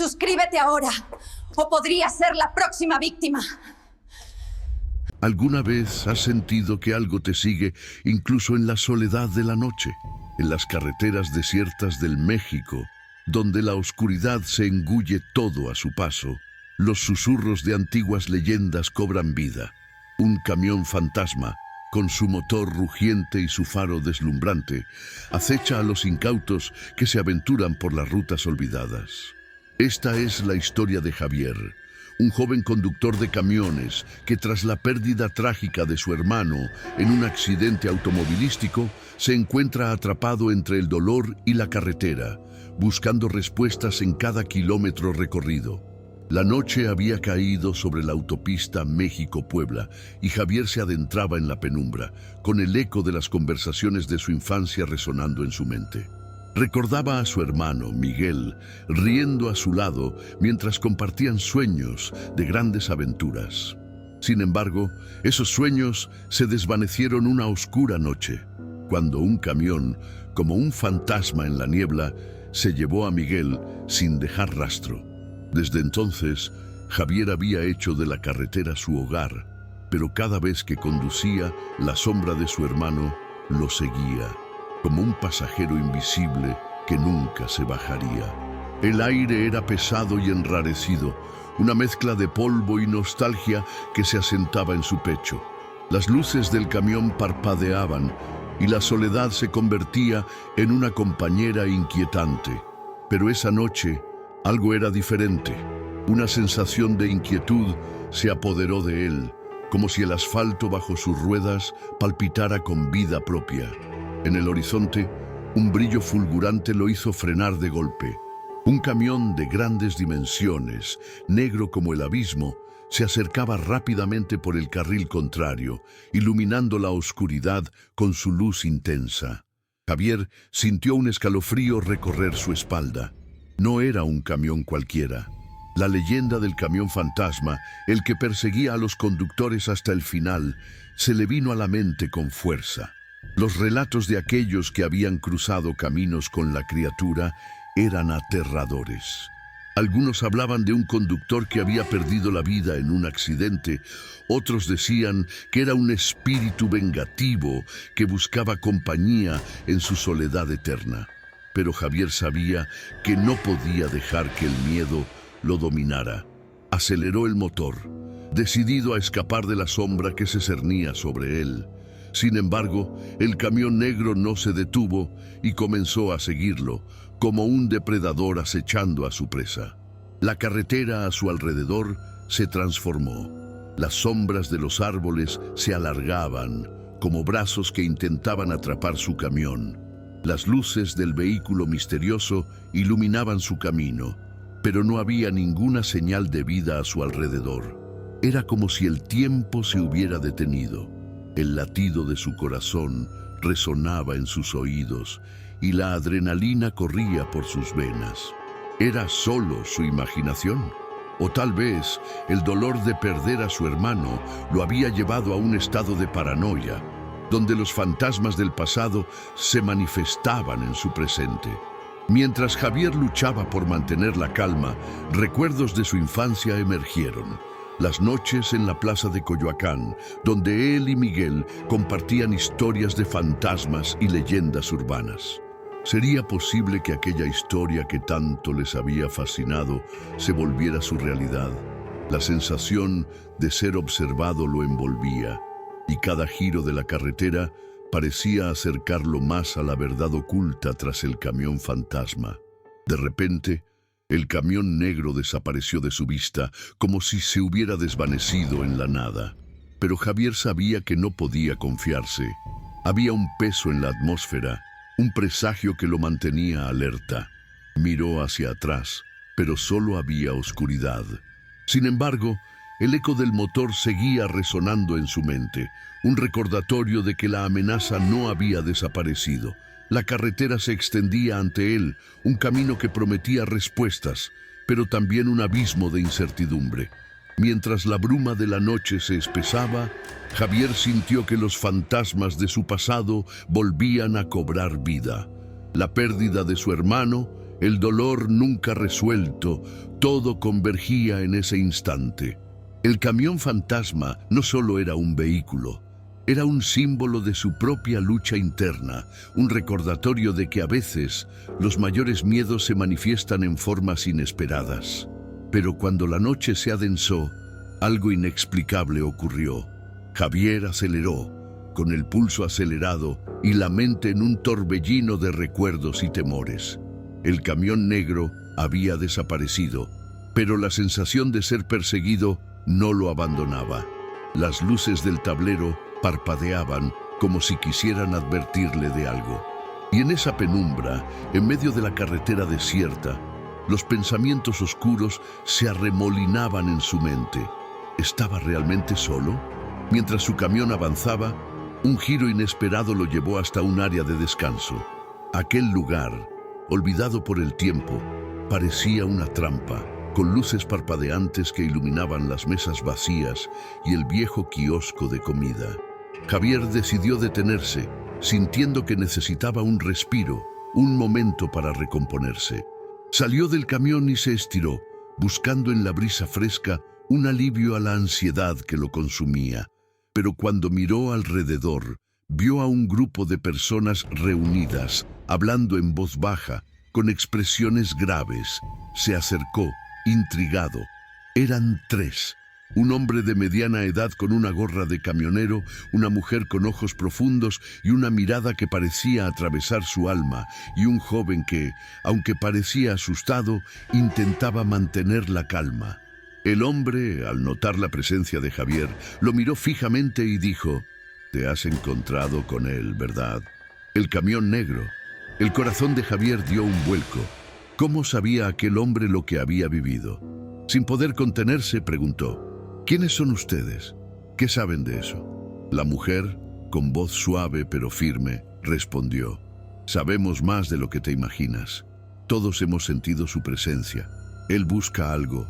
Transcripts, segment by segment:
Suscríbete ahora, o podrías ser la próxima víctima. ¿Alguna vez has sentido que algo te sigue incluso en la soledad de la noche? En las carreteras desiertas del México, donde la oscuridad se engulle todo a su paso, los susurros de antiguas leyendas cobran vida. Un camión fantasma, con su motor rugiente y su faro deslumbrante, acecha a los incautos que se aventuran por las rutas olvidadas. Esta es la historia de Javier, un joven conductor de camiones que tras la pérdida trágica de su hermano en un accidente automovilístico se encuentra atrapado entre el dolor y la carretera, buscando respuestas en cada kilómetro recorrido. La noche había caído sobre la autopista México-Puebla y Javier se adentraba en la penumbra, con el eco de las conversaciones de su infancia resonando en su mente. Recordaba a su hermano, Miguel, riendo a su lado mientras compartían sueños de grandes aventuras. Sin embargo, esos sueños se desvanecieron una oscura noche, cuando un camión, como un fantasma en la niebla, se llevó a Miguel sin dejar rastro. Desde entonces, Javier había hecho de la carretera su hogar, pero cada vez que conducía, la sombra de su hermano lo seguía, como un pasajero invisible que nunca se bajaría. El aire era pesado y enrarecido, una mezcla de polvo y nostalgia que se asentaba en su pecho. Las luces del camión parpadeaban y la soledad se convertía en una compañera inquietante. Pero esa noche, algo era diferente. Una sensación de inquietud se apoderó de él, como si el asfalto bajo sus ruedas palpitara con vida propia. En el horizonte, un brillo fulgurante lo hizo frenar de golpe. Un camión de grandes dimensiones, negro como el abismo, se acercaba rápidamente por el carril contrario, iluminando la oscuridad con su luz intensa. Javier sintió un escalofrío recorrer su espalda. No era un camión cualquiera. La leyenda del camión fantasma, el que perseguía a los conductores hasta el final, se le vino a la mente con fuerza. Los relatos de aquellos que habían cruzado caminos con la criatura eran aterradores. Algunos hablaban de un conductor que había perdido la vida en un accidente, otros decían que era un espíritu vengativo que buscaba compañía en su soledad eterna. Pero Javier sabía que no podía dejar que el miedo lo dominara. Aceleró el motor, decidido a escapar de la sombra que se cernía sobre él. Sin embargo, el camión negro no se detuvo y comenzó a seguirlo, como un depredador acechando a su presa. La carretera a su alrededor se transformó. Las sombras de los árboles se alargaban, como brazos que intentaban atrapar su camión. Las luces del vehículo misterioso iluminaban su camino, pero no había ninguna señal de vida a su alrededor. Era como si el tiempo se hubiera detenido. El latido de su corazón resonaba en sus oídos y la adrenalina corría por sus venas. ¿Era solo su imaginación? O tal vez el dolor de perder a su hermano lo había llevado a un estado de paranoia, donde los fantasmas del pasado se manifestaban en su presente. Mientras Javier luchaba por mantener la calma, recuerdos de su infancia emergieron. Las noches en la plaza de Coyoacán, donde él y Miguel compartían historias de fantasmas y leyendas urbanas. ¿Sería posible que aquella historia que tanto les había fascinado se volviera su realidad? La sensación de ser observado lo envolvía, y cada giro de la carretera parecía acercarlo más a la verdad oculta tras el camión fantasma. De repente, el camión negro desapareció de su vista, como si se hubiera desvanecido en la nada. Pero Javier sabía que no podía confiarse. Había un peso en la atmósfera, un presagio que lo mantenía alerta. Miró hacia atrás, pero solo había oscuridad. Sin embargo, el eco del motor seguía resonando en su mente, un recordatorio de que la amenaza no había desaparecido. La carretera se extendía ante él, un camino que prometía respuestas, pero también un abismo de incertidumbre. Mientras la bruma de la noche se espesaba, Javier sintió que los fantasmas de su pasado volvían a cobrar vida. La pérdida de su hermano, el dolor nunca resuelto, todo convergía en ese instante. El camión fantasma no solo era un vehículo, era un símbolo de su propia lucha interna, un recordatorio de que a veces los mayores miedos se manifiestan en formas inesperadas. Pero cuando la noche se adensó, algo inexplicable ocurrió. Javier aceleró, con el pulso acelerado y la mente en un torbellino de recuerdos y temores. El camión negro había desaparecido, pero la sensación de ser perseguido no lo abandonaba. Las luces del tablero parpadeaban como si quisieran advertirle de algo. Y en esa penumbra, en medio de la carretera desierta, los pensamientos oscuros se arremolinaban en su mente. ¿Estaba realmente solo? Mientras su camión avanzaba, un giro inesperado lo llevó hasta un área de descanso. Aquel lugar, olvidado por el tiempo, parecía una trampa, con luces parpadeantes que iluminaban las mesas vacías y el viejo kiosco de comida. Javier decidió detenerse, sintiendo que necesitaba un respiro, un momento para recomponerse. Salió del camión y se estiró, buscando en la brisa fresca un alivio a la ansiedad que lo consumía. Pero cuando miró alrededor, vio a un grupo de personas reunidas, hablando en voz baja, con expresiones graves. Se acercó, intrigado. Eran tres. Un hombre de mediana edad con una gorra de camionero, una mujer con ojos profundos y una mirada que parecía atravesar su alma, y un joven que, aunque parecía asustado, intentaba mantener la calma. El hombre, al notar la presencia de Javier, lo miró fijamente y dijo: «Te has encontrado con él, ¿verdad?» El camión negro. El corazón de Javier dio un vuelco. ¿Cómo sabía aquel hombre lo que había vivido? Sin poder contenerse, preguntó: «¿Quiénes son ustedes? ¿Qué saben de eso?» La mujer, con voz suave pero firme, respondió: «Sabemos más de lo que te imaginas. Todos hemos sentido su presencia. Él busca algo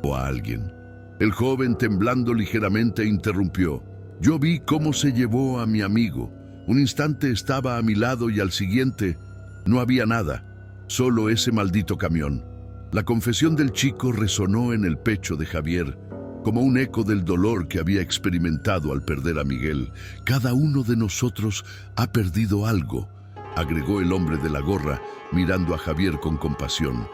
o a alguien». El joven, temblando ligeramente, interrumpió: «Yo vi cómo se llevó a mi amigo. Un instante estaba a mi lado y al siguiente no había nada, solo ese maldito camión». La confesión del chico resonó en el pecho de Javier, como un eco del dolor que había experimentado al perder a Miguel. «Cada uno de nosotros ha perdido algo», agregó el hombre de la gorra, mirando a Javier con compasión.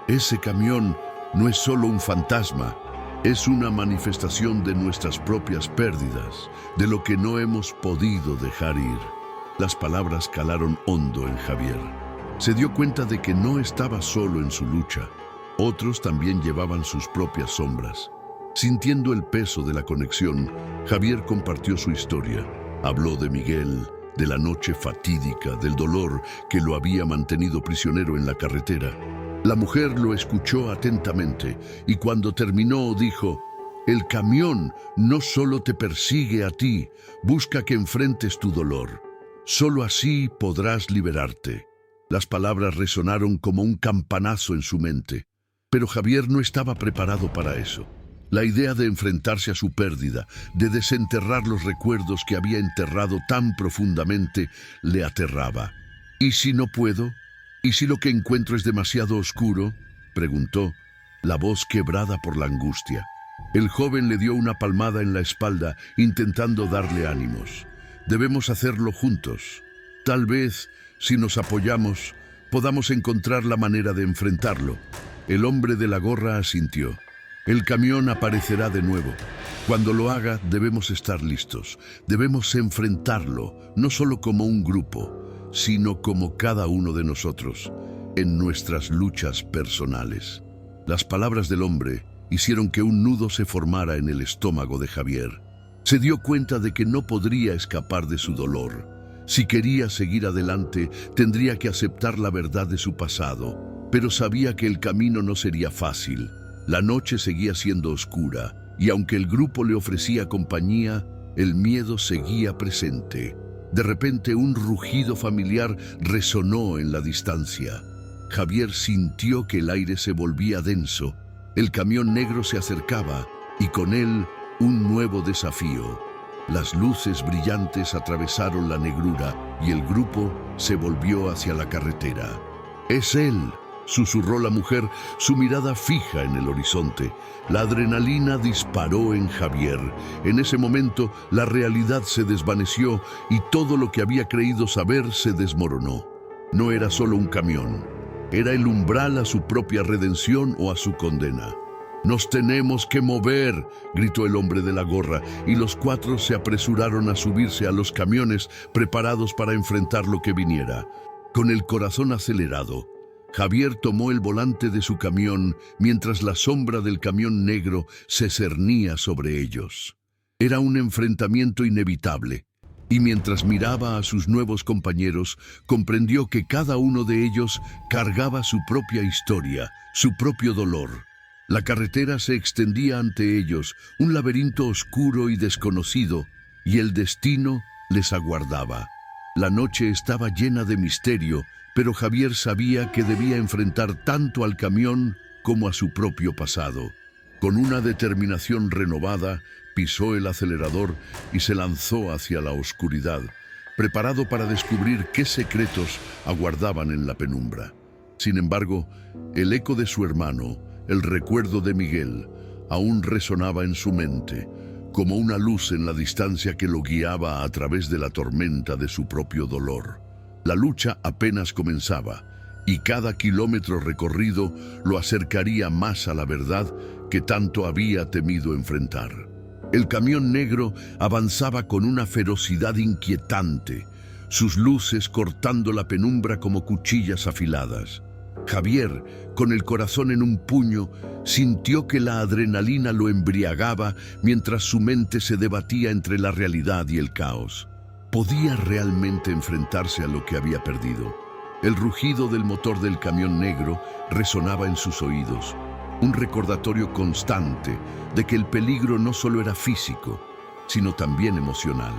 «Ese camión no es solo un fantasma, es una manifestación de nuestras propias pérdidas, de lo que no hemos podido dejar ir». Las palabras calaron hondo en Javier. Se dio cuenta de que no estaba solo en su lucha. Otros también llevaban sus propias sombras. Sintiendo el peso de la conexión, Javier compartió su historia. Habló de Miguel, de la noche fatídica, del dolor que lo había mantenido prisionero en la carretera. La mujer lo escuchó atentamente y cuando terminó dijo: «El camión no solo te persigue a ti, busca que enfrentes tu dolor. Solo así podrás liberarte». Las palabras resonaron como un campanazo en su mente, pero Javier no estaba preparado para eso. La idea de enfrentarse a su pérdida, de desenterrar los recuerdos que había enterrado tan profundamente, le aterraba. «¿Y si no puedo? ¿Y si lo que encuentro es demasiado oscuro?», preguntó, la voz quebrada por la angustia. El joven le dio una palmada en la espalda, intentando darle ánimos. «Debemos hacerlo juntos. Tal vez, si nos apoyamos, podamos encontrar la manera de enfrentarlo». El hombre de la gorra asintió. «El camión aparecerá de nuevo. Cuando lo haga, debemos estar listos. Debemos enfrentarlo, no solo como un grupo, sino como cada uno de nosotros, en nuestras luchas personales». Las palabras del hombre hicieron que un nudo se formara en el estómago de Javier. Se dio cuenta de que no podría escapar de su dolor. Si quería seguir adelante, tendría que aceptar la verdad de su pasado, pero sabía que el camino no sería fácil. La noche seguía siendo oscura, y aunque el grupo le ofrecía compañía, el miedo seguía presente. De repente, un rugido familiar resonó en la distancia. Javier sintió que el aire se volvía denso. El camión negro se acercaba, y con él, un nuevo desafío. Las luces brillantes atravesaron la negrura, y el grupo se volvió hacia la carretera. «Es él», susurró la mujer, su mirada fija en el horizonte. La adrenalina disparó en Javier. En ese momento, la realidad se desvaneció y todo lo que había creído saber se desmoronó. No era solo un camión, era el umbral a su propia redención o a su condena. «Nos tenemos que mover», gritó el hombre de la gorra, y los cuatro se apresuraron a subirse a los camiones preparados para enfrentar lo que viniera. Con el corazón acelerado, Javier tomó el volante de su camión mientras la sombra del camión negro se cernía sobre ellos. Era un enfrentamiento inevitable, y mientras miraba a sus nuevos compañeros, comprendió que cada uno de ellos cargaba su propia historia, su propio dolor. La carretera se extendía ante ellos, un laberinto oscuro y desconocido, y el destino les aguardaba. La noche estaba llena de misterio, pero Javier sabía que debía enfrentar tanto al camión como a su propio pasado. Con una determinación renovada, pisó el acelerador y se lanzó hacia la oscuridad, preparado para descubrir qué secretos aguardaban en la penumbra. Sin embargo, el eco de su hermano, el recuerdo de Miguel, aún resonaba en su mente, como una luz en la distancia que lo guiaba a través de la tormenta de su propio dolor. La lucha apenas comenzaba, y cada kilómetro recorrido lo acercaría más a la verdad que tanto había temido enfrentar. El camión negro avanzaba con una ferocidad inquietante, sus luces cortando la penumbra como cuchillas afiladas. Javier, con el corazón en un puño, sintió que la adrenalina lo embriagaba mientras su mente se debatía entre la realidad y el caos. ¿Podía realmente enfrentarse a lo que había perdido? El rugido del motor del camión negro resonaba en sus oídos, un recordatorio constante de que el peligro no solo era físico, sino también emocional.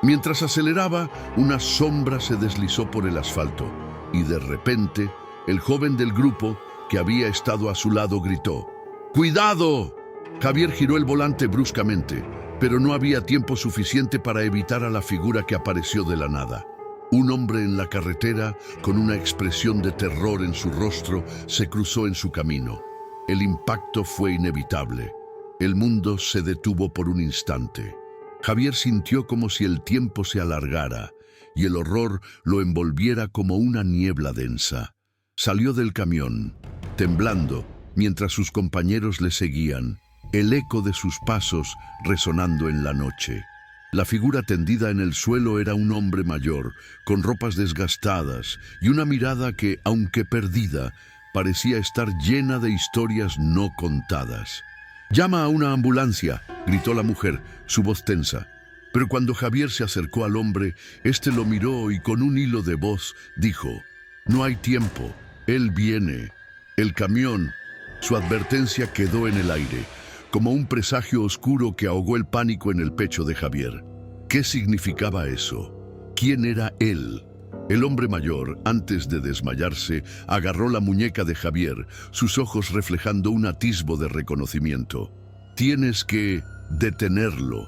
Mientras aceleraba, una sombra se deslizó por el asfalto y de repente, el joven del grupo, que había estado a su lado, gritó: ¡Cuidado! Javier giró el volante bruscamente, pero no había tiempo suficiente para evitar a la figura que apareció de la nada. Un hombre en la carretera, con una expresión de terror en su rostro, se cruzó en su camino. El impacto fue inevitable. El mundo se detuvo por un instante. Javier sintió como si el tiempo se alargara y el horror lo envolviera como una niebla densa. Salió del camión, temblando, mientras sus compañeros le seguían, el eco de sus pasos resonando en la noche. La figura tendida en el suelo era un hombre mayor, con ropas desgastadas y una mirada que, aunque perdida, parecía estar llena de historias no contadas. «¡Llama a una ambulancia!», gritó la mujer, su voz tensa. Pero cuando Javier se acercó al hombre, éste lo miró y con un hilo de voz dijo: «No hay tiempo, él viene». El camión, su advertencia quedó en el aire, como un presagio oscuro que ahogó el pánico en el pecho de Javier. ¿Qué significaba eso? ¿Quién era él? El hombre mayor, antes de desmayarse, agarró la muñeca de Javier, sus ojos reflejando un atisbo de reconocimiento. «Tienes que detenerlo.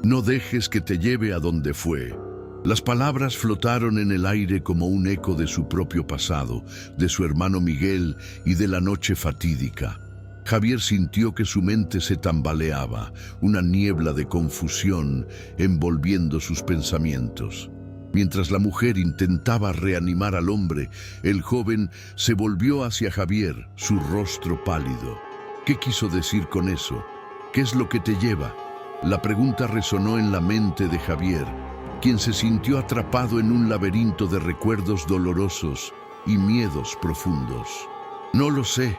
No dejes que te lleve a donde fue». Las palabras flotaron en el aire como un eco de su propio pasado, de su hermano Miguel y de la noche fatídica. Javier sintió que su mente se tambaleaba, una niebla de confusión envolviendo sus pensamientos. Mientras la mujer intentaba reanimar al hombre, el joven se volvió hacia Javier, su rostro pálido. ¿Qué quiso decir con eso? ¿Qué es lo que te lleva? La pregunta resonó en la mente de Javier, quien se sintió atrapado en un laberinto de recuerdos dolorosos y miedos profundos. «No lo sé»,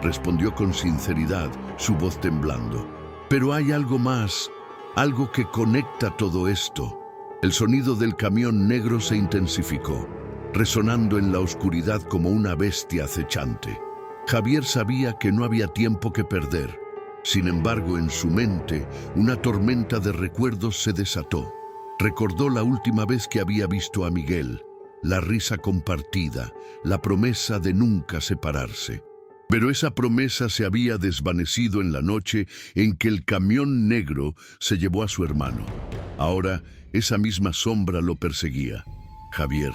respondió con sinceridad, su voz temblando. «Pero hay algo más, algo que conecta todo esto». El sonido del camión negro se intensificó, resonando en la oscuridad como una bestia acechante. Javier sabía que no había tiempo que perder. Sin embargo, en su mente, una tormenta de recuerdos se desató. Recordó la última vez que había visto a Miguel, la risa compartida, la promesa de nunca separarse. Pero esa promesa se había desvanecido en la noche en que el camión negro se llevó a su hermano. Ahora, esa misma sombra lo perseguía. Javier,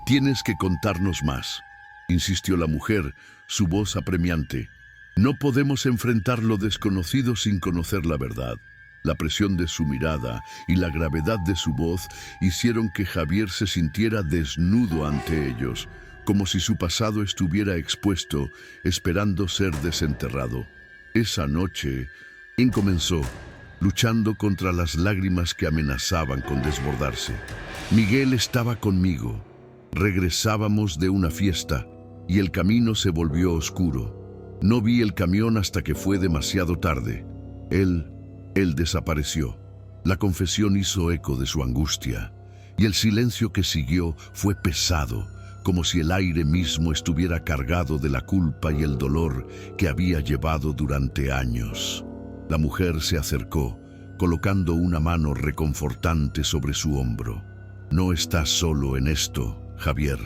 tienes que contarnos más, insistió la mujer, su voz apremiante. No podemos enfrentar lo desconocido sin conocer la verdad. La presión de su mirada y la gravedad de su voz hicieron que Javier se sintiera desnudo ante ellos, como si su pasado estuviera expuesto, esperando ser desenterrado. Esa noche, comenzó, luchando contra las lágrimas que amenazaban con desbordarse. Miguel estaba conmigo. Regresábamos de una fiesta y el camino se volvió oscuro. No vi el camión hasta que fue demasiado tarde. Él desapareció. La confesión hizo eco de su angustia, y el silencio que siguió fue pesado, como si el aire mismo estuviera cargado de la culpa y el dolor que había llevado durante años. La mujer se acercó, colocando una mano reconfortante sobre su hombro. No estás solo en esto, Javier.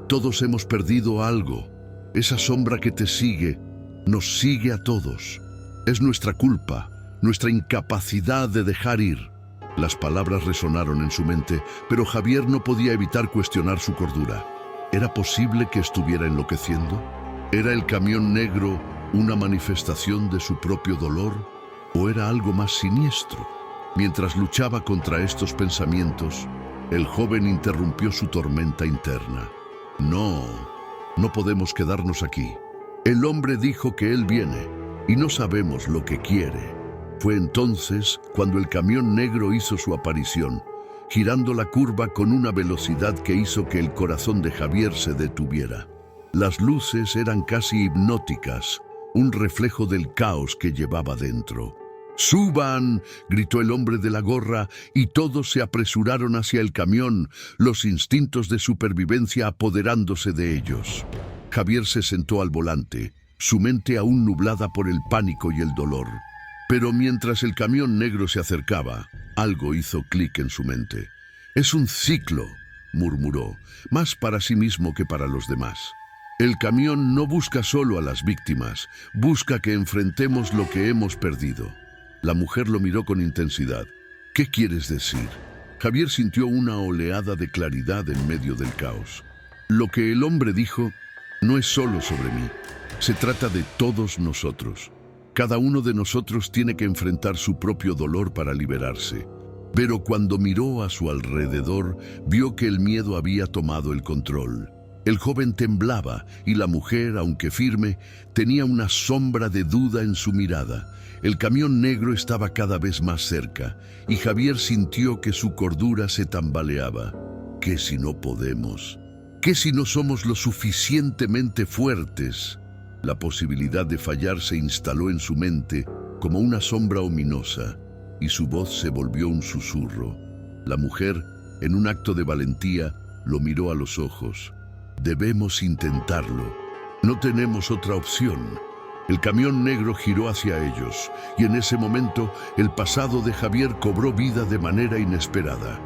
Todos hemos perdido algo. Esa sombra que te sigue, nos sigue a todos. Es nuestra culpa, nuestra incapacidad de dejar ir. Las palabras resonaron en su mente, pero Javier no podía evitar cuestionar su cordura. ¿Era posible que estuviera enloqueciendo? ¿Era el camión negro una manifestación de su propio dolor? ¿O era algo más siniestro? Mientras luchaba contra estos pensamientos, el joven interrumpió su tormenta interna. No podemos quedarnos aquí. El hombre dijo que él viene, y no sabemos lo que quiere. Fue entonces cuando el camión negro hizo su aparición, girando la curva con una velocidad que hizo que el corazón de Javier se detuviera. Las luces eran casi hipnóticas, un reflejo del caos que llevaba dentro. ¡Suban!, gritó el hombre de la gorra, y todos se apresuraron hacia el camión, los instintos de supervivencia apoderándose de ellos. Javier se sentó al volante, su mente aún nublada por el pánico y el dolor. Pero mientras el camión negro se acercaba, algo hizo clic en su mente. «Es un ciclo», murmuró, más para sí mismo que para los demás. El camión no busca solo a las víctimas, busca que enfrentemos lo que hemos perdido. La mujer lo miró con intensidad. «¿Qué quieres decir?». Javier sintió una oleada de claridad en medio del caos. Lo que el hombre dijo no es solo sobre mí, se trata de todos nosotros. Cada uno de nosotros tiene que enfrentar su propio dolor para liberarse. Pero cuando miró a su alrededor, vio que el miedo había tomado el control. El joven temblaba y la mujer, aunque firme, tenía una sombra de duda en su mirada. El camión negro estaba cada vez más cerca y Javier sintió que su cordura se tambaleaba. ¿Qué si no podemos? ¿Qué si no somos lo suficientemente fuertes? La posibilidad de fallar se instaló en su mente como una sombra ominosa y su voz se volvió un susurro. La mujer, en un acto de valentía, lo miró a los ojos. «Debemos intentarlo. No tenemos otra opción». El camión negro giró hacia ellos y en ese momento el pasado de Javier cobró vida de manera inesperada.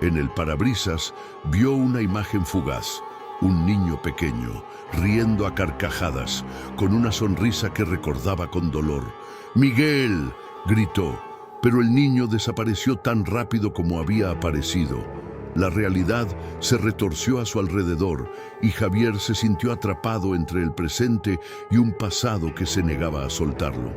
En el parabrisas vio una imagen fugaz. Un niño pequeño, riendo a carcajadas, con una sonrisa que recordaba con dolor. «¡Miguel!», gritó, pero el niño desapareció tan rápido como había aparecido. La realidad se retorció a su alrededor y Javier se sintió atrapado entre el presente y un pasado que se negaba a soltarlo.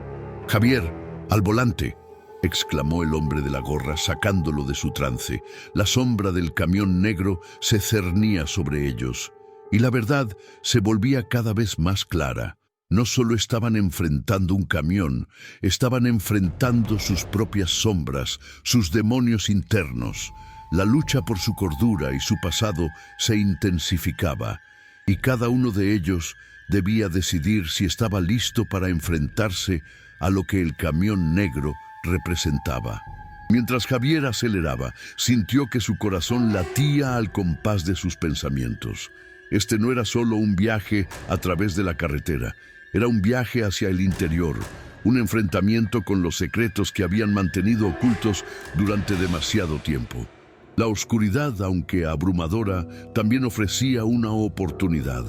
«¡Javier, al volante!», exclamó el hombre de la gorra sacándolo de su trance. La sombra del camión negro se cernía sobre ellos y la verdad se volvía cada vez más clara. No solo estaban enfrentando un camión, estaban enfrentando sus propias sombras, sus demonios internos. La lucha por su cordura y su pasado se intensificaba y cada uno de ellos debía decidir si estaba listo para enfrentarse a lo que el camión negro representaba. Mientras Javier aceleraba, sintió que su corazón latía al compás de sus pensamientos. Este no era solo un viaje a través de la carretera, era un viaje hacia el interior, un enfrentamiento con los secretos que habían mantenido ocultos durante demasiado tiempo. La oscuridad, aunque abrumadora, también ofrecía una oportunidad.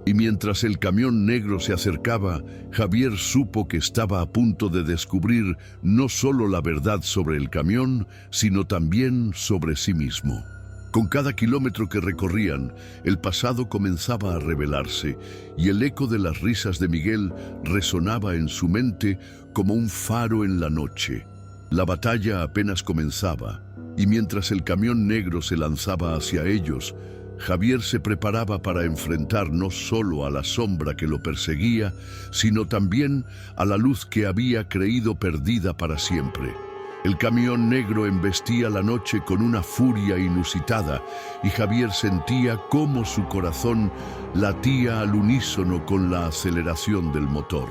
Y mientras el camión negro se acercaba, Javier supo que estaba a punto de descubrir no solo la verdad sobre el camión, sino también sobre sí mismo. Con cada kilómetro que recorrían, el pasado comenzaba a revelarse y el eco de las risas de Miguel resonaba en su mente como un faro en la noche. La batalla apenas comenzaba y mientras el camión negro se lanzaba hacia ellos, Javier se preparaba para enfrentar no solo a la sombra que lo perseguía, sino también a la luz que había creído perdida para siempre. El camión negro embestía la noche con una furia inusitada y Javier sentía cómo su corazón latía al unísono con la aceleración del motor.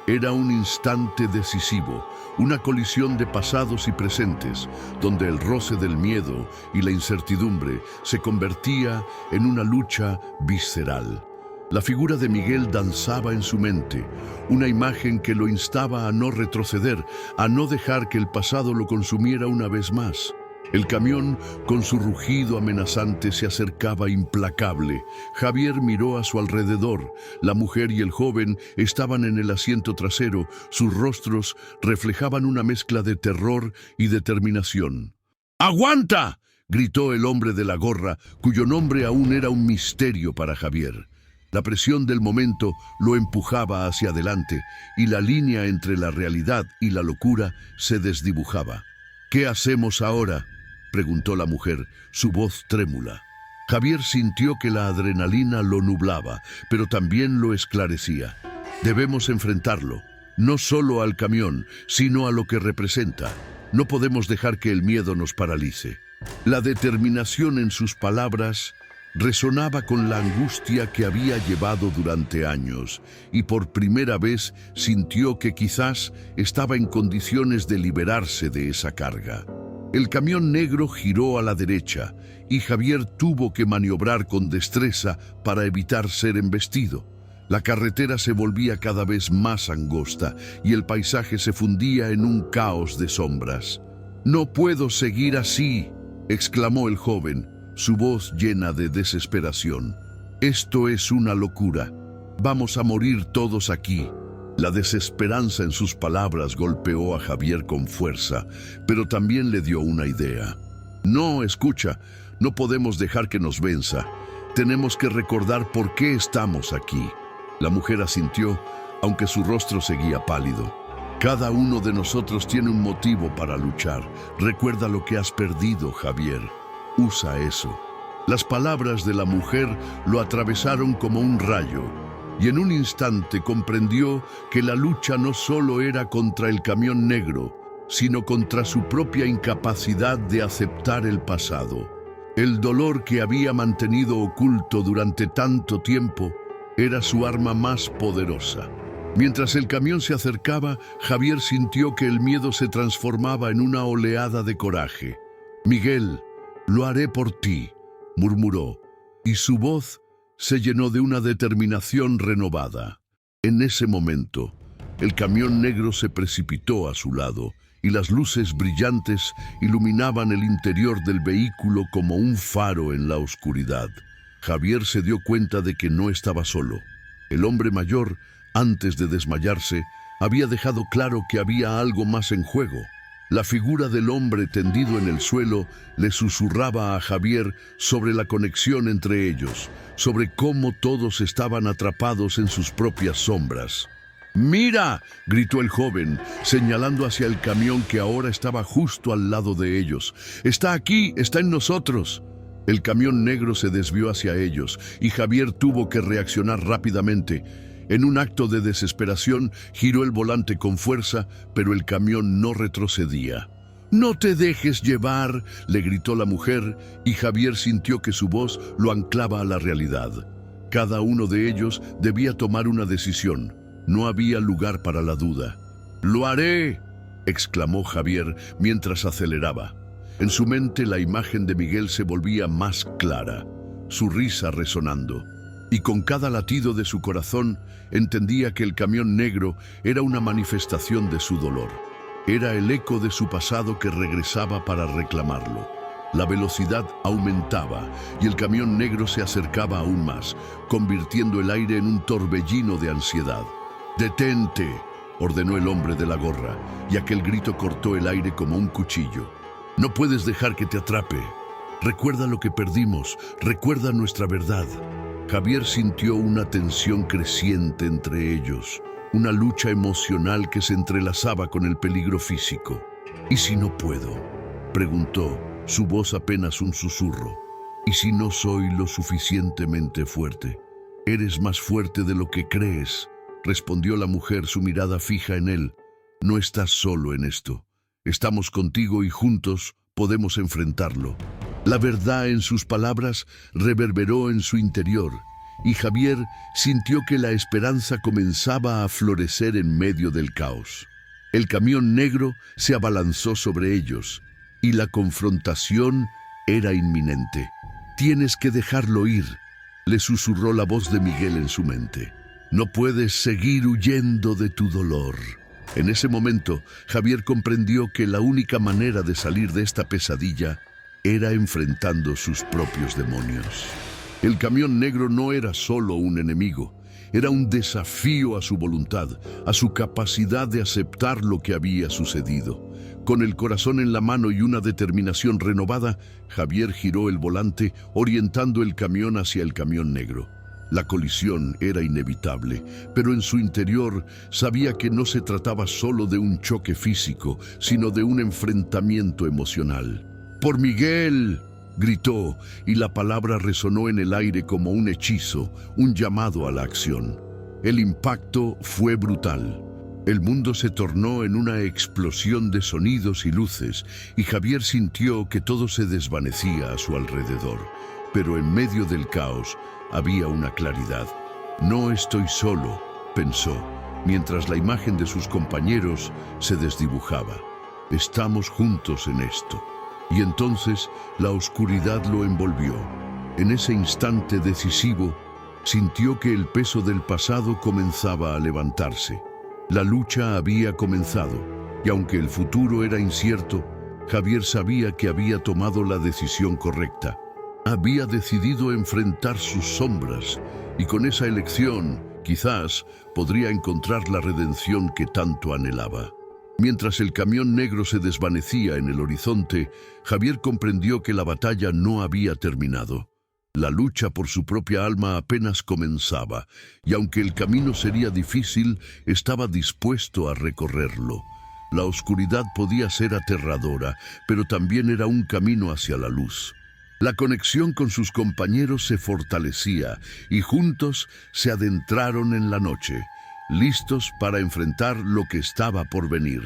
Era un instante decisivo, una colisión de pasados y presentes, donde el roce del miedo y la incertidumbre se convertía en una lucha visceral. La figura de Miguel danzaba en su mente, una imagen que lo instaba a no retroceder, a no dejar que el pasado lo consumiera una vez más. El camión, con su rugido amenazante, se acercaba implacable. Javier miró a su alrededor. La mujer y el joven estaban en el asiento trasero. Sus rostros reflejaban una mezcla de terror y determinación. ¡Aguanta!, gritó el hombre de la gorra, cuyo nombre aún era un misterio para Javier. La presión del momento lo empujaba hacia adelante y la línea entre la realidad y la locura se desdibujaba. ¿Qué hacemos ahora?, preguntó la mujer, su voz trémula. Javier sintió que la adrenalina lo nublaba, pero también lo esclarecía. Debemos enfrentarlo, no solo al camión, sino a lo que representa. No podemos dejar que el miedo nos paralice. La determinación en sus palabras resonaba con la angustia que había llevado durante años y por primera vez sintió que quizás estaba en condiciones de liberarse de esa carga. El camión negro giró a la derecha y Javier tuvo que maniobrar con destreza para evitar ser embestido. La carretera se volvía cada vez más angosta y el paisaje se fundía en un caos de sombras. «No puedo seguir así», exclamó el joven, su voz llena de desesperación. «Esto es una locura. Vamos a morir todos aquí». La desesperanza en sus palabras golpeó a Javier con fuerza, pero también le dio una idea. «No, escucha, no podemos dejar que nos venza. Tenemos que recordar por qué estamos aquí». La mujer asintió, aunque su rostro seguía pálido. «Cada uno de nosotros tiene un motivo para luchar. Recuerda lo que has perdido, Javier. Usa eso». Las palabras de la mujer lo atravesaron como un rayo, y en un instante comprendió que la lucha no solo era contra el camión negro, sino contra su propia incapacidad de aceptar el pasado. El dolor que había mantenido oculto durante tanto tiempo era su arma más poderosa. Mientras el camión se acercaba, Javier sintió que el miedo se transformaba en una oleada de coraje. «Miguel, lo haré por ti», murmuró, y su voz se llenó de una determinación renovada. En ese momento, el camión negro se precipitó a su lado y las luces brillantes iluminaban el interior del vehículo como un faro en la oscuridad. Javier se dio cuenta de que no estaba solo. El hombre mayor, antes de desmayarse, había dejado claro que había algo más en juego. La figura del hombre tendido en el suelo le susurraba a Javier sobre la conexión entre ellos, sobre cómo todos estaban atrapados en sus propias sombras. «¡Mira!», gritó el joven, señalando hacia el camión que ahora estaba justo al lado de ellos. «Está aquí, está en nosotros». El camión negro se desvió hacia ellos y Javier tuvo que reaccionar rápidamente. En un acto de desesperación, giró el volante con fuerza, pero el camión no retrocedía. «¡No te dejes llevar!», le gritó la mujer, y Javier sintió que su voz lo anclaba a la realidad. Cada uno de ellos debía tomar una decisión. No había lugar para la duda. «¡Lo haré!», exclamó Javier mientras aceleraba. En su mente la imagen de Miguel se volvía más clara, su risa resonando. Y con cada latido de su corazón entendía que el camión negro era una manifestación de su dolor. Era el eco de su pasado que regresaba para reclamarlo. La velocidad aumentaba y el camión negro se acercaba aún más, convirtiendo el aire en un torbellino de ansiedad. «¡Detente!», ordenó el hombre de la gorra, y aquel grito cortó el aire como un cuchillo. «No puedes dejar que te atrape. Recuerda lo que perdimos, recuerda nuestra verdad. Javier sintió una tensión creciente entre ellos, una lucha emocional que se entrelazaba con el peligro físico. ¿Y si no puedo?, preguntó, su voz apenas un susurro. ¿Y si no soy lo suficientemente fuerte? Eres más fuerte de lo que crees, respondió la mujer, su mirada fija en él. No estás solo en esto. Estamos contigo y juntos podemos enfrentarlo. La verdad en sus palabras reverberó en su interior, y Javier sintió que la esperanza comenzaba a florecer en medio del caos. El camión negro se abalanzó sobre ellos, y la confrontación era inminente. «Tienes que dejarlo ir», le susurró la voz de Miguel en su mente. «No puedes seguir huyendo de tu dolor». En ese momento, Javier comprendió que la única manera de salir de esta pesadilla era enfrentando sus propios demonios. El camión negro no era solo un enemigo, era un desafío a su voluntad, a su capacidad de aceptar lo que había sucedido. Con el corazón en la mano y una determinación renovada, Javier giró el volante, orientando el camión hacia el camión negro. La colisión era inevitable, pero en su interior sabía que no se trataba solo de un choque físico, sino de un enfrentamiento emocional. «¡Por Miguel!», gritó, y la palabra resonó en el aire como un hechizo, un llamado a la acción. El impacto fue brutal. El mundo se tornó en una explosión de sonidos y luces, y Javier sintió que todo se desvanecía a su alrededor. Pero en medio del caos había una claridad. «No estoy solo», pensó, mientras la imagen de sus compañeros se desdibujaba. «Estamos juntos en esto». Y entonces la oscuridad lo envolvió. En ese instante decisivo, sintió que el peso del pasado comenzaba a levantarse. La lucha había comenzado, y aunque el futuro era incierto, Javier sabía que había tomado la decisión correcta. Había decidido enfrentar sus sombras, y con esa elección, quizás, podría encontrar la redención que tanto anhelaba. Mientras el camión negro se desvanecía en el horizonte, Javier comprendió que la batalla no había terminado. La lucha por su propia alma apenas comenzaba, y aunque el camino sería difícil, estaba dispuesto a recorrerlo. La oscuridad podía ser aterradora, pero también era un camino hacia la luz. La conexión con sus compañeros se fortalecía, y juntos se adentraron en la noche, listos para enfrentar lo que estaba por venir.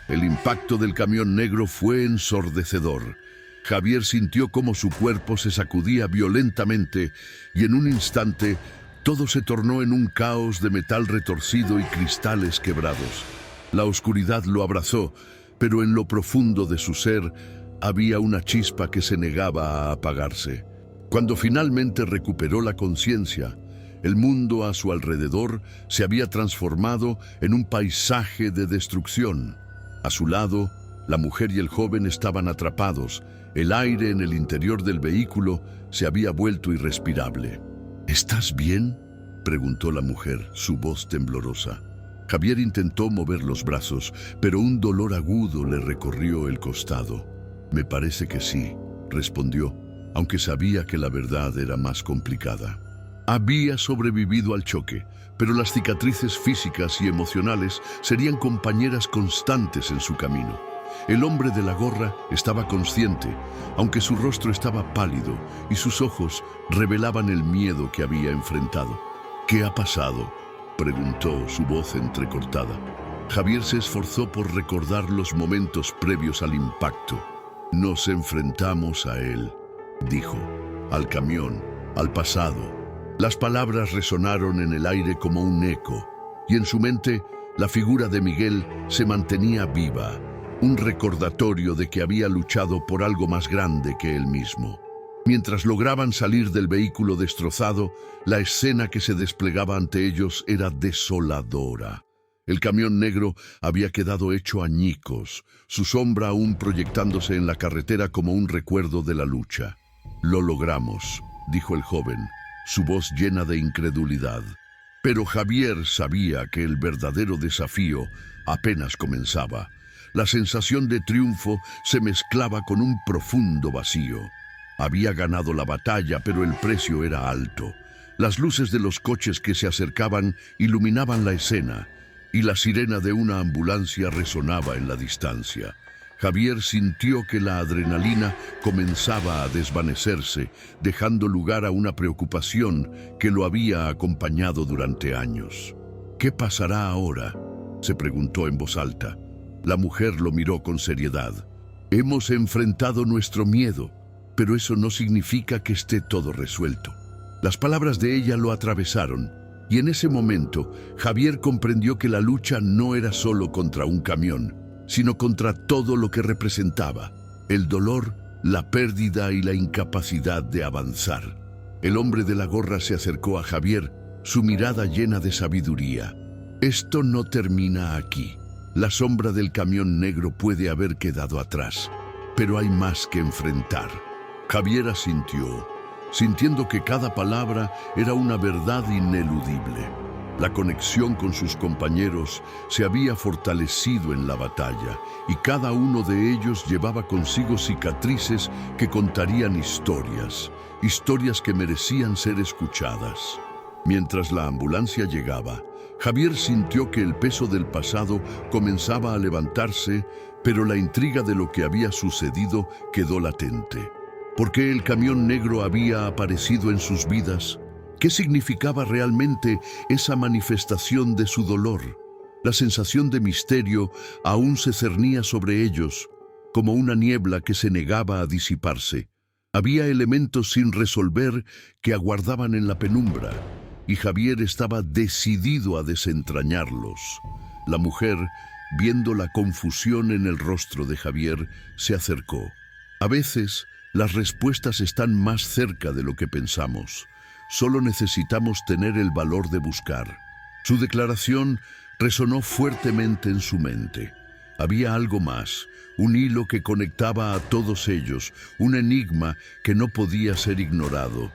El impacto del camión negro fue ensordecedor. Javier sintió cómo su cuerpo se sacudía violentamente y en un instante todo se tornó en un caos de metal retorcido y cristales quebrados. La oscuridad lo abrazó, pero en lo profundo de su ser había una chispa que se negaba a apagarse. Cuando finalmente recuperó la conciencia, el mundo a su alrededor se había transformado en un paisaje de destrucción. A su lado, la mujer y el joven estaban atrapados. El aire en el interior del vehículo se había vuelto irrespirable. «¿Estás bien?», preguntó la mujer, su voz temblorosa. Javier intentó mover los brazos, pero un dolor agudo le recorrió el costado. «Me parece que sí», respondió, aunque sabía que la verdad era más complicada. Había sobrevivido al choque, pero las cicatrices físicas y emocionales serían compañeras constantes en su camino. El hombre de la gorra estaba consciente, aunque su rostro estaba pálido y sus ojos revelaban el miedo que había enfrentado. «¿Qué ha pasado?», preguntó, su voz entrecortada. Javier se esforzó por recordar los momentos previos al impacto. «Nos enfrentamos a él», dijo, «al camión, al pasado». Las palabras resonaron en el aire como un eco, y en su mente la figura de Miguel se mantenía viva, un recordatorio de que había luchado por algo más grande que él mismo. Mientras lograban salir del vehículo destrozado, la escena que se desplegaba ante ellos era desoladora. El camión negro había quedado hecho añicos, su sombra aún proyectándose en la carretera como un recuerdo de la lucha. «Lo logramos», dijo el joven, su voz llena de incredulidad. Pero Javier sabía que el verdadero desafío apenas comenzaba. La sensación de triunfo se mezclaba con un profundo vacío. Había ganado la batalla, pero el precio era alto. Las luces de los coches que se acercaban iluminaban la escena, y la sirena de una ambulancia resonaba en la distancia. Javier sintió que la adrenalina comenzaba a desvanecerse, dejando lugar a una preocupación que lo había acompañado durante años. ¿Qué pasará ahora?, se preguntó en voz alta. La mujer lo miró con seriedad. Hemos enfrentado nuestro miedo, pero eso no significa que esté todo resuelto. Las palabras de ella lo atravesaron, y en ese momento Javier comprendió que la lucha no era solo contra un camión, sino contra todo lo que representaba: el dolor, la pérdida y la incapacidad de avanzar. El hombre de la gorra se acercó a Javier, su mirada llena de sabiduría. Esto no termina aquí. La sombra del camión negro puede haber quedado atrás, pero hay más que enfrentar. Javier asintió, sintiendo que cada palabra era una verdad ineludible. La conexión con sus compañeros se había fortalecido en la batalla, y cada uno de ellos llevaba consigo cicatrices que contarían historias que merecían ser escuchadas. Mientras la ambulancia llegaba, Javier sintió que el peso del pasado comenzaba a levantarse, pero la intriga de lo que había sucedido quedó latente. ¿Por qué el camión negro había aparecido en sus vidas? ¿Qué significaba realmente esa manifestación de su dolor? La sensación de misterio aún se cernía sobre ellos, como una niebla que se negaba a disiparse. Había elementos sin resolver que aguardaban en la penumbra, y Javier estaba decidido a desentrañarlos. La mujer, viendo la confusión en el rostro de Javier, se acercó. A veces, las respuestas están más cerca de lo que pensamos. Solo necesitamos tener el valor de buscar. Su declaración resonó fuertemente en su mente. Había algo más, un hilo que conectaba a todos ellos, un enigma que no podía ser ignorado.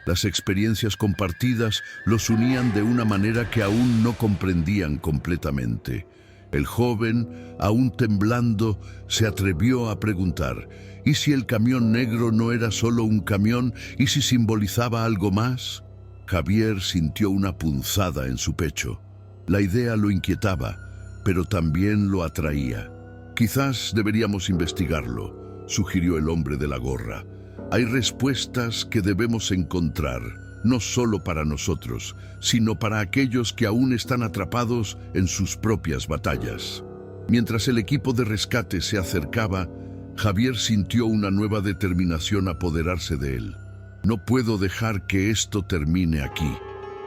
Las experiencias compartidas los unían de una manera que aún no comprendían completamente. El joven, aún temblando, se atrevió a preguntar: ¿y si el camión negro no era solo un camión? ¿Y si simbolizaba algo más? Javier sintió una punzada en su pecho. La idea lo inquietaba, pero también lo atraía. Quizás deberíamos investigarlo, sugirió el hombre de la gorra. Hay respuestas que debemos encontrar, no solo para nosotros, sino para aquellos que aún están atrapados en sus propias batallas. Mientras el equipo de rescate se acercaba, Javier sintió una nueva determinación apoderarse de él. No puedo dejar que esto termine aquí.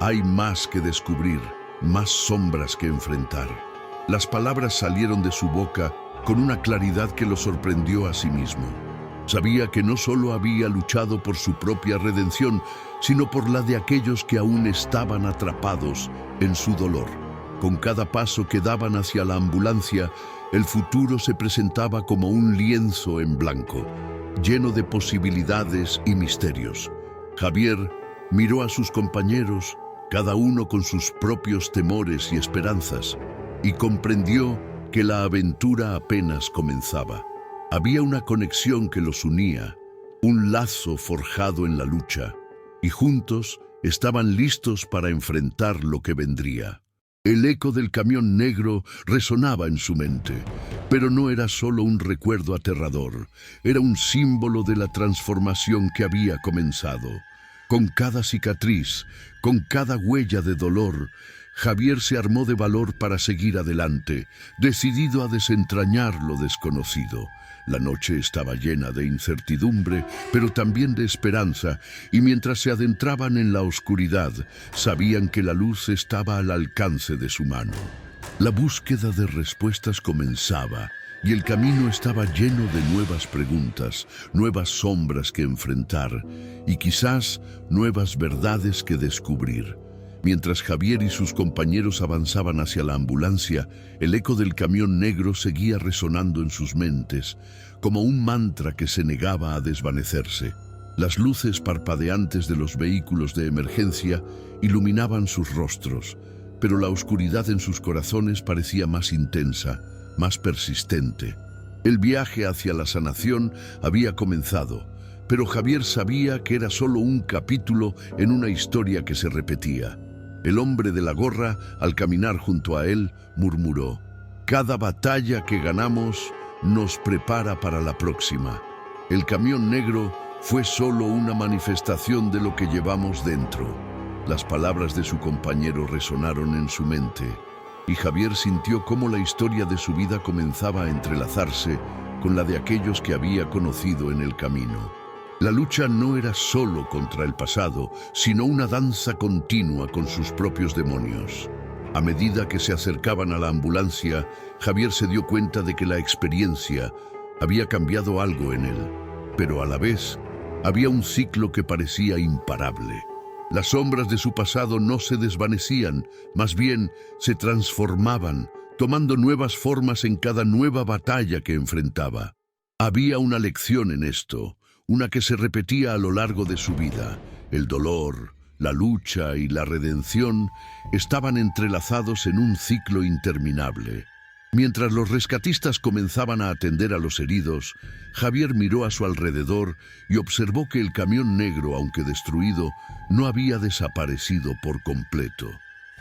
Hay más que descubrir, más sombras que enfrentar. Las palabras salieron de su boca con una claridad que lo sorprendió a sí mismo. Sabía que no solo había luchado por su propia redención, sino por la de aquellos que aún estaban atrapados en su dolor. Con cada paso que daban hacia la ambulancia, el futuro se presentaba como un lienzo en blanco, lleno de posibilidades y misterios. Javier miró a sus compañeros, cada uno con sus propios temores y esperanzas, y comprendió que la aventura apenas comenzaba. Había una conexión que los unía, un lazo forjado en la lucha, y juntos estaban listos para enfrentar lo que vendría. El eco del camión negro resonaba en su mente, pero no era solo un recuerdo aterrador, era un símbolo de la transformación que había comenzado. Con cada cicatriz, con cada huella de dolor, Javier se armó de valor para seguir adelante, decidido a desentrañar lo desconocido. La noche estaba llena de incertidumbre, pero también de esperanza, y mientras se adentraban en la oscuridad, sabían que la luz estaba al alcance de su mano. La búsqueda de respuestas comenzaba, y el camino estaba lleno de nuevas preguntas, nuevas sombras que enfrentar, y quizás nuevas verdades que descubrir. Mientras Javier y sus compañeros avanzaban hacia la ambulancia, el eco del camión negro seguía resonando en sus mentes, como un mantra que se negaba a desvanecerse. Las luces parpadeantes de los vehículos de emergencia iluminaban sus rostros, pero la oscuridad en sus corazones parecía más intensa, más persistente. El viaje hacia la sanación había comenzado, pero Javier sabía que era solo un capítulo en una historia que se repetía. El hombre de la gorra, al caminar junto a él, murmuró: «Cada batalla que ganamos nos prepara para la próxima. El camión negro fue solo una manifestación de lo que llevamos dentro». Las palabras de su compañero resonaron en su mente, y Javier sintió cómo la historia de su vida comenzaba a entrelazarse con la de aquellos que había conocido en el camino. La lucha no era solo contra el pasado, sino una danza continua con sus propios demonios. A medida que se acercaban a la ambulancia, Javier se dio cuenta de que la experiencia había cambiado algo en él, pero a la vez había un ciclo que parecía imparable. Las sombras de su pasado no se desvanecían, más bien se transformaban, tomando nuevas formas en cada nueva batalla que enfrentaba. Había una lección en esto, una que se repetía a lo largo de su vida. El dolor, la lucha y la redención estaban entrelazados en un ciclo interminable. Mientras los rescatistas comenzaban a atender a los heridos, Javier miró a su alrededor y observó que el camión negro, aunque destruido, no había desaparecido por completo.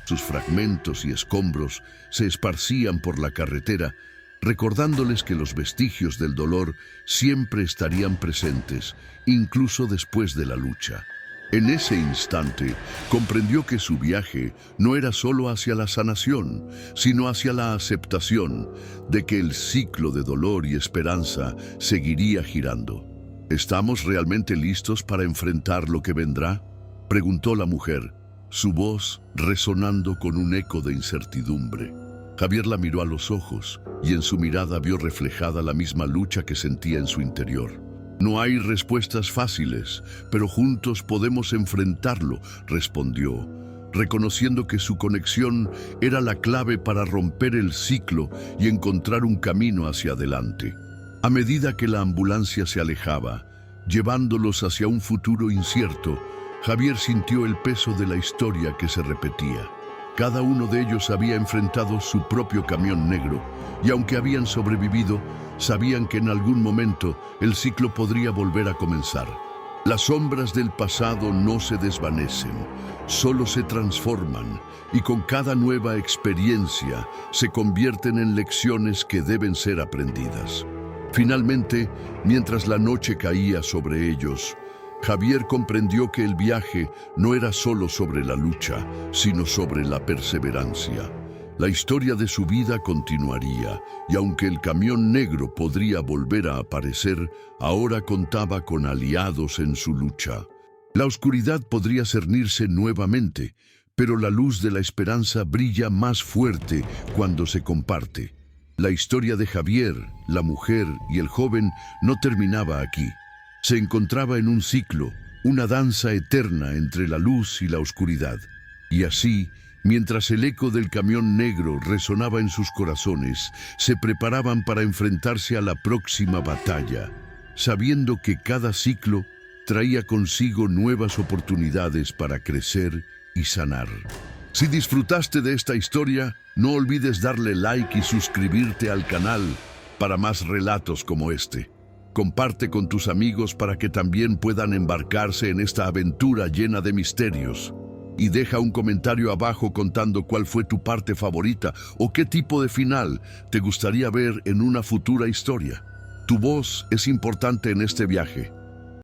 Sus fragmentos y escombros se esparcían por la carretera, recordándoles que los vestigios del dolor siempre estarían presentes, incluso después de la lucha. En ese instante, comprendió que su viaje no era solo hacia la sanación, sino hacia la aceptación de que el ciclo de dolor y esperanza seguiría girando. ¿Estamos realmente listos para enfrentar lo que vendrá?, preguntó la mujer, su voz resonando con un eco de incertidumbre. Javier la miró a los ojos y en su mirada vio reflejada la misma lucha que sentía en su interior. «No hay respuestas fáciles, pero juntos podemos enfrentarlo», respondió, reconociendo que su conexión era la clave para romper el ciclo y encontrar un camino hacia adelante. A medida que la ambulancia se alejaba, llevándolos hacia un futuro incierto, Javier sintió el peso de la historia que se repetía. Cada uno de ellos había enfrentado su propio camión negro, y aunque habían sobrevivido, sabían que en algún momento el ciclo podría volver a comenzar. Las sombras del pasado no se desvanecen, solo se transforman, y con cada nueva experiencia se convierten en lecciones que deben ser aprendidas. Finalmente, mientras la noche caía sobre ellos, Javier comprendió que el viaje no era solo sobre la lucha, sino sobre la perseverancia. La historia de su vida continuaría, y aunque el camión negro podría volver a aparecer, ahora contaba con aliados en su lucha. La oscuridad podría cernirse nuevamente, pero la luz de la esperanza brilla más fuerte cuando se comparte. La historia de Javier, la mujer y el joven no terminaba aquí. Se encontraba en un ciclo, una danza eterna entre la luz y la oscuridad. Y así, mientras el eco del camión negro resonaba en sus corazones, se preparaban para enfrentarse a la próxima batalla, sabiendo que cada ciclo traía consigo nuevas oportunidades para crecer y sanar. Si disfrutaste de esta historia, no olvides darle like y suscribirte al canal para más relatos como este. Comparte con tus amigos para que también puedan embarcarse en esta aventura llena de misterios. Y deja un comentario abajo contando cuál fue tu parte favorita o qué tipo de final te gustaría ver en una futura historia. Tu voz es importante en este viaje.